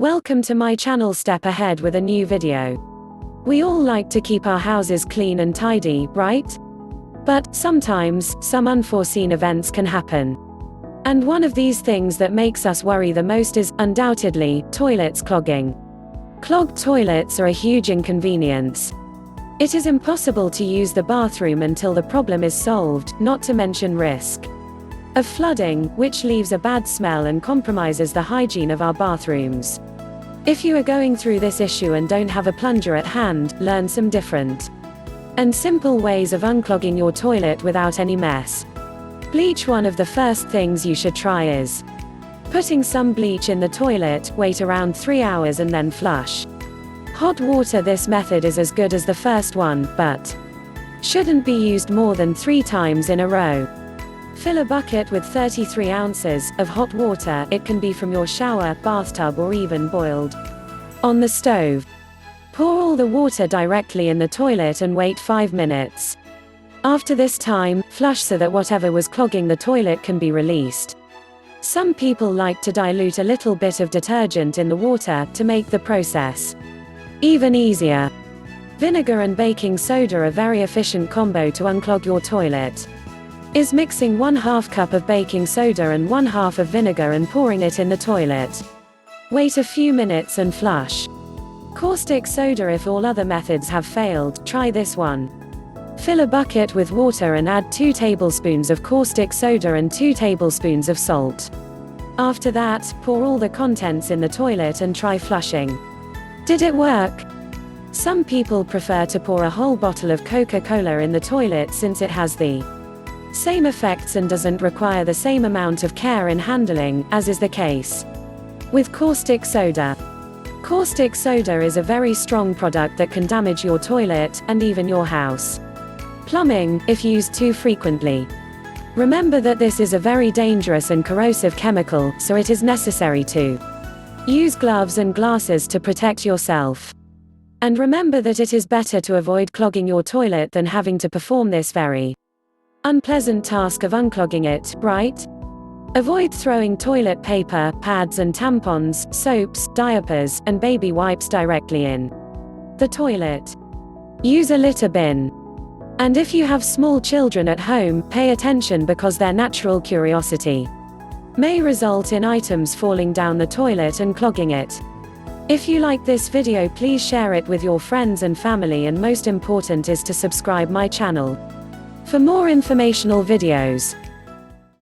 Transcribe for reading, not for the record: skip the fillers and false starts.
Welcome to my channel STEPAhead with a new video. We all like to keep our houses clean and tidy, right? But sometimes, some unforeseen events can happen. And one of these things that makes us worry the most is, undoubtedly, toilets clogging. Clogged toilets are a huge inconvenience. It is impossible to use the bathroom until the problem is solved, not to mention risk of flooding, which leaves a bad smell and compromises the hygiene of our bathrooms. If you are going through this issue and don't have a plunger at hand, learn some different and simple ways of unclogging your toilet without any mess. Bleach. One of the first things you should try is putting some bleach in the toilet, wait around 3 hours and then flush. Hot water. This method is as good as the first one, but shouldn't be used more than 3 times in a row. Fill a bucket with 33 ounces of hot water. It can be from your shower, bathtub, or even boiled on the stove. Pour all the water directly in the toilet and wait 5 minutes. After this time, flush so that whatever was clogging the toilet can be released. Some people like to dilute a little bit of detergent in the water to make the process even easier. Vinegar and baking soda are a very efficient combo to unclog your toilet. Is mixing 1/2 cup of baking soda and 1/2 of vinegar and pouring it in the toilet. Wait a few minutes and flush. Caustic soda. If all other methods have failed, try this one. Fill a bucket with water and add 2 tablespoons of caustic soda and 2 tablespoons of salt. After that, pour all the contents in the toilet and try flushing. Did it work? Some people prefer to pour a whole bottle of Coca-Cola in the toilet since it has the same effects and doesn't require the same amount of care in handling, as is the case with caustic soda. Caustic soda is a very strong product that can damage your toilet, and even your house plumbing, if used too frequently. Remember that this is a very dangerous and corrosive chemical, so it is necessary to use gloves and glasses to protect yourself. And remember that it is better to avoid clogging your toilet than having to perform this very unpleasant task of unclogging it, right? Avoid throwing toilet paper, pads and tampons, soaps, diapers, and baby wipes directly in the toilet. Use a litter bin. And if you have small children at home, pay attention because their natural curiosity may result in items falling down the toilet and clogging it. If you like this video, please share it with your friends and family, and most important is to subscribe my channel for more informational videos.